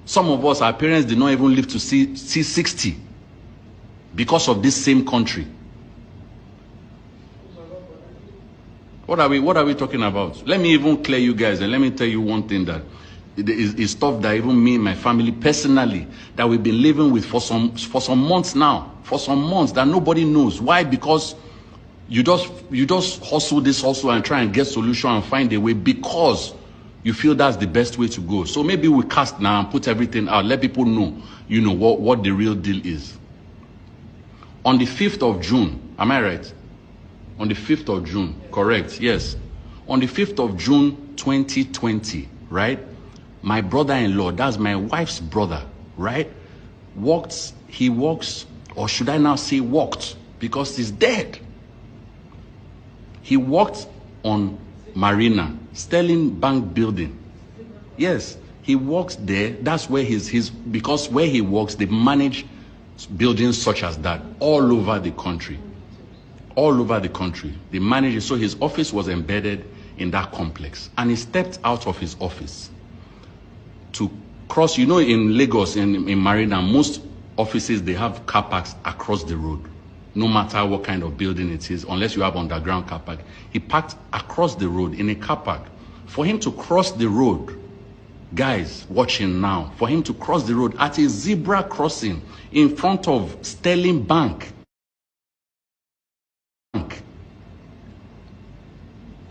Some of us, our parents did not even live to see 60 because of this same country. What are we talking about? Let me even clear you guys, and let me tell you one thing that is stuff that even me and my family personally that we've been living with for some months now, for some months that nobody knows. Why? Because you just hustle this hustle and try and get solution and find a way because you feel that's the best way to go. So maybe we cast now and put everything out, let people know, you know, what the real deal is. On the 5th of June, am I right? On the 5th of June, correct, yes. On the 5th of June, 2020, right? My brother-in-law, that's my wife's brother, right? He walks, or should I now say walked, because he's dead. He walked on Marina, Sterling Bank building. Yes, he walks there. That's where because where he works, they manage buildings such as that all over the country. All over the country. They manage it. So his office was embedded in that complex. And he stepped out of his office to cross. You know, in Lagos, in Marina, most offices, they have car parks across the road. No matter what kind of building it is, unless you have underground car park. He parked across the road in a car park. For him to cross the road, guys watching now, for him to cross the road at a zebra crossing in front of Sterling Bank.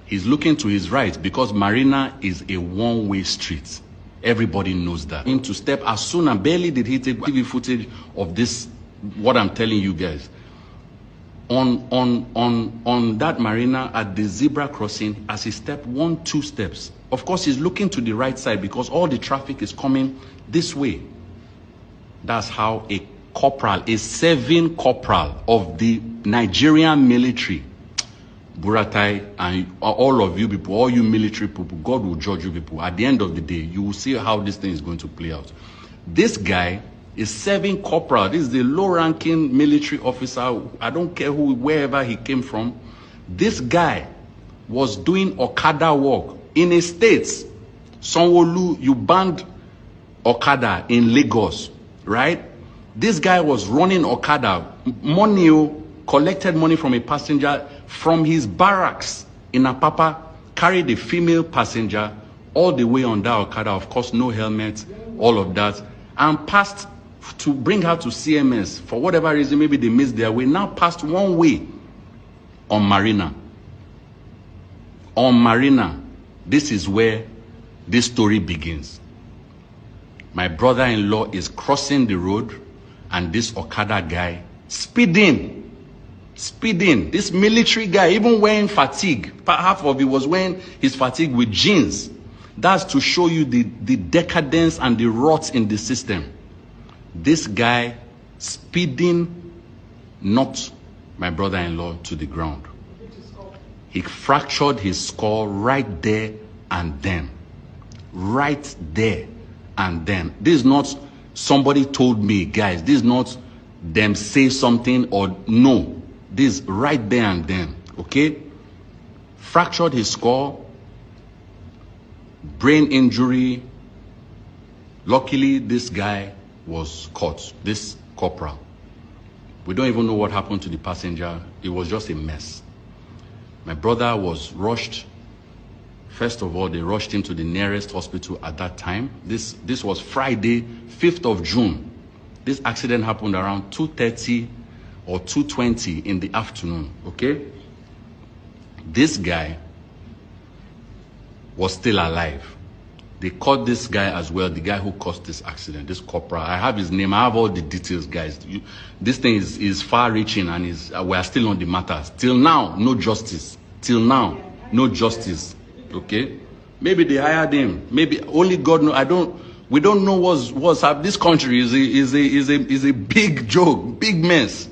He's looking to his right because Marina is a one-way street. Everybody knows that. Him to step as soon and barely did he take TV footage of this, what I'm telling you guys. On that Marina at the zebra crossing, as he stepped 1-2 steps, of course he's looking to the right side because all the traffic is coming this way. That's how a corporal, a serving corporal of the Nigerian military, Buratai, and all of you people, all you military people, God will judge you people. At the end of the day, you will see how this thing is going to play out. This guy is serving corporal. This is the low-ranking military officer. I don't care wherever he came from. This guy was doing Okada work in a state. Sanwo-Olu, you banned Okada in Lagos, right? This guy was running Okada, collected money from a passenger from his barracks in Apapa, carried a female passenger all the way on that Okada, of course, no helmet, all of that, and passed to bring her to CMS. For whatever reason, maybe they missed their way. Now passed one way on Marina. On Marina, this is where this story begins. My brother-in-law is crossing the road, and this Okada guy speeding. This military guy, even wearing fatigue. Half of it was wearing his fatigue with jeans. That's to show you the decadence and the rot in the system. This guy speeding knocked my brother-in-law to the ground. He fractured his skull right there and then. Right there and then. This is not somebody told me, guys. This is not them say something or no. This is right there and then. Okay? Fractured his skull. Brain injury. Luckily, this guy was caught. This corporal. We don't even know what happened to the passenger. It was just a mess. My brother was rushed. First of all, they rushed him to the nearest hospital at that time. This was Friday, 5th of June. This accident happened around 2:30 or 2:20 in the afternoon, okay? This guy was still alive. They caught this guy as well, the guy who caused this accident, this corporal. I have his name, I have all the details, guys. This thing is far-reaching, and we are still on the matter. Till now, no justice. Till now, no justice, okay? Maybe they hired him. Maybe only God knows. We don't know what's happening. This country is a big joke, big mess,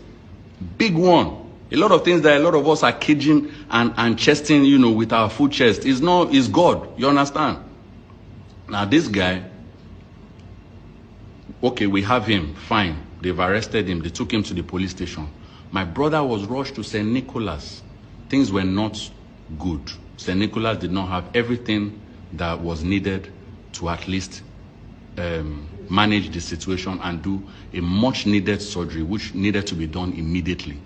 big one. A lot of things that a lot of us are caging and chesting, you know, with our full chest. Is God. You understand? Now this guy, okay, we have him, fine. They've arrested him. They took him to the police station. My brother was rushed to St. Nicholas. Things were not good. St. Nicholas did not have everything that was needed to at least manage the situation and do a much needed surgery which needed to be done immediately.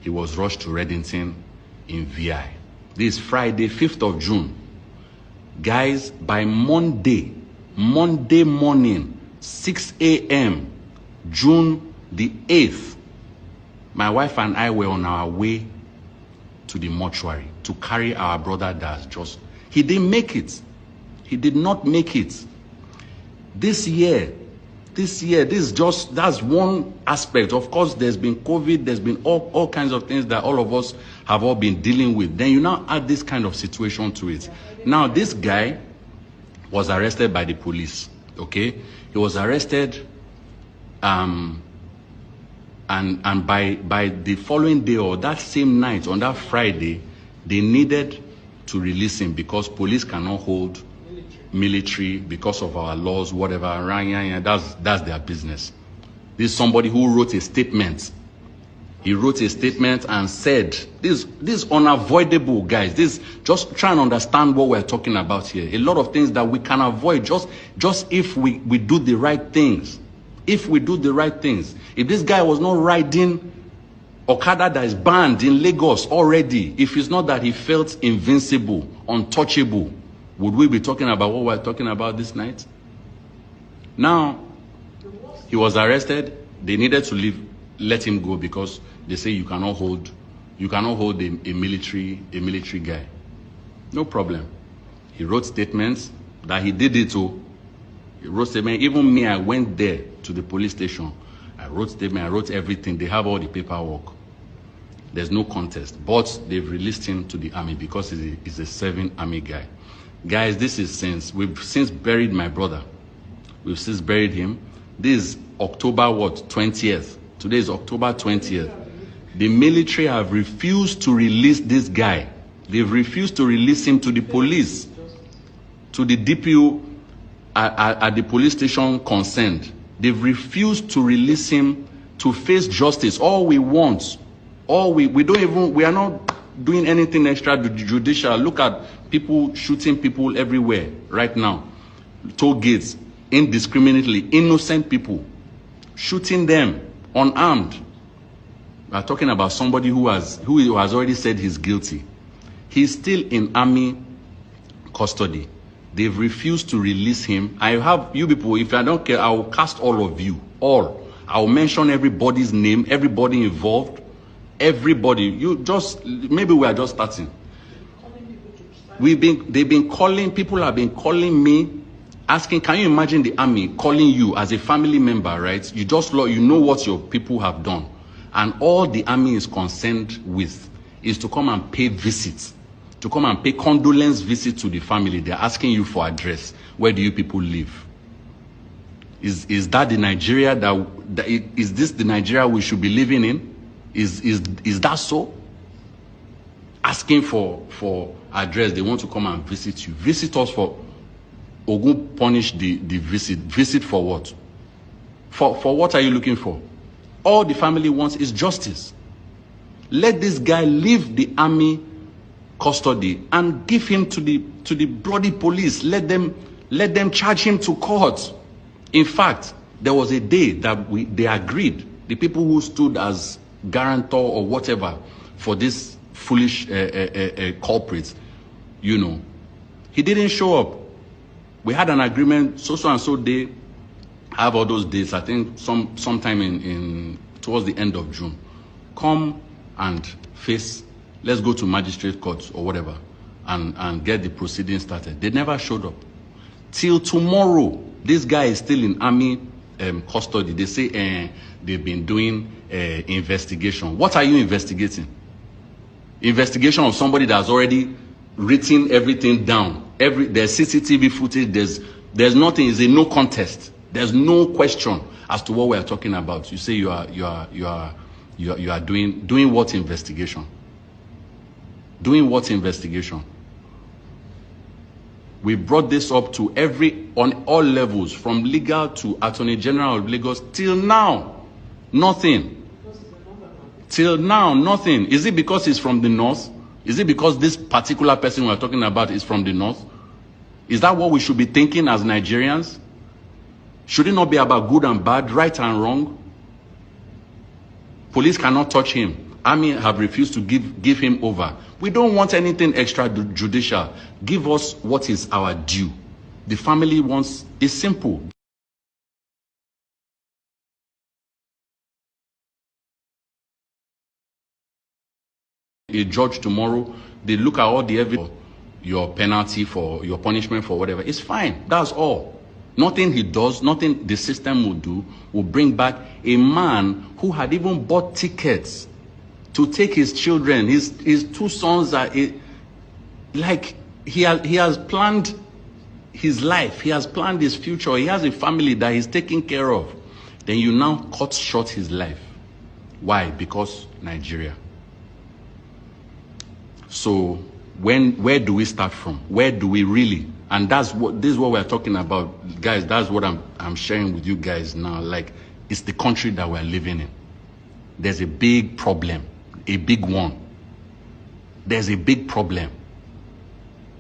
He was rushed to Reddington in VI. This is Friday, 5th of June. Guys, by Monday morning, 6 a.m., June the 8th, my wife and I were on our way to the mortuary to carry our brother that just, he didn't make it. He did not make it. This year, this is just, that's one aspect. Of course, there's been COVID, there's been all kinds of things that all of us have all been dealing with. Then you now add this kind of situation to it. Now, this guy was arrested by the police, okay? He was arrested, and by the following day or that same night, on that Friday, they needed to release him because police cannot hold military because of our laws, whatever. That's their business. This is somebody who wrote a statement. He wrote a statement and said, this is unavoidable, guys. This, just try and understand what we're talking about here. A lot of things that we can avoid just if we do the right things. If we do the right things. If this guy was not riding Okada that is banned in Lagos already, if it's not that he felt invincible, untouchable, would we be talking about what we're talking about this night? Now, he was arrested. They needed to let him go because they say you cannot hold a military guy. No problem. He wrote statements that he did it to. He wrote statements. Even me, I went there to the police station. I wrote statements. I wrote everything. They have all the paperwork. There's no contest. But they've released him to the army because he's a serving army guy. Guys, this is we've since buried my brother. We've since buried him. This is October what? 20th. Today is October 20th. The military have refused to release this guy. They've refused to release him to the police, to the DPO at the police station concerned. They've refused to release him to face justice. All we want, we are not doing anything extrajudicial. Look at people shooting people everywhere right now. Toll gates, indiscriminately, innocent people, shooting them unarmed. We are talking about somebody who has already said he's guilty. He's still in army custody. They've refused to release him. I have you people, if I don't care, I will cast all of you. All. I will mention everybody's name, everybody involved, everybody. You just, maybe we are just starting. People have been calling me, asking, can you imagine the army calling you as a family member, right? You know what your people have done. And all the army is concerned with is to come and pay visits, to come and pay condolence visits to the family. They're asking you for address. Where do you people live? Is that the Nigeria is this the Nigeria we should be living in? Is that so? Asking for address. They want to come and visit you. Visit us for Ogun punish the visit. Visit for what? For what are you looking for? All the family wants is justice. Let this guy leave the army custody and give him to the bloody police. Let them charge him to court. In fact, there was a day that they agreed, the people who stood as guarantor or whatever for this foolish culprit, you know, he didn't show up. We had an agreement, so and so day. I have all those dates. I think sometime in towards the end of June. Come and face. Let's go to magistrate court or whatever, and get the proceedings started. They never showed up. Till tomorrow, this guy is still in army custody. They say they've been doing investigation. What are you investigating? Investigation of somebody that's already written everything down. There's CCTV footage. There's nothing. It's a no contest. There's no question as to what we are talking about. You say you are doing what investigation? Doing what investigation? We brought this up to on all levels, from legal to Attorney General of Lagos. Till now, nothing. Till now, nothing. Is it because he's from the north? Is it because this particular person we're talking about is from the north? Is that what we should be thinking as Nigerians? Should it not be about good and bad, right and wrong? Police cannot touch him. Army have refused to give him over. We don't want anything extrajudicial. Give us what is our due. The family wants, it's simple. A judge tomorrow, they look at all the evidence, your penalty for your punishment for whatever. It's fine. That's all. Nothing he does, nothing the system will do, will bring back a man who had even bought tickets to take his children. His two sons are like he has planned his life. He has planned his future. He has a family that he's taking care of. Then you now cut short his life. Why? Because Nigeria. So where do we start from? Where do we really? And this is what we're talking about, guys. That's what I'm sharing with you guys now. Like, it's the country that we're living in. There's a big problem, a big one. There's a big problem.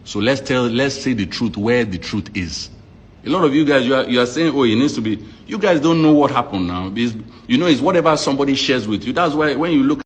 So let's say the truth where the truth is. A lot of you guys, you are saying, oh, it needs to be. You guys don't know what happened now. It's, it's whatever somebody shares with you. That's why when you look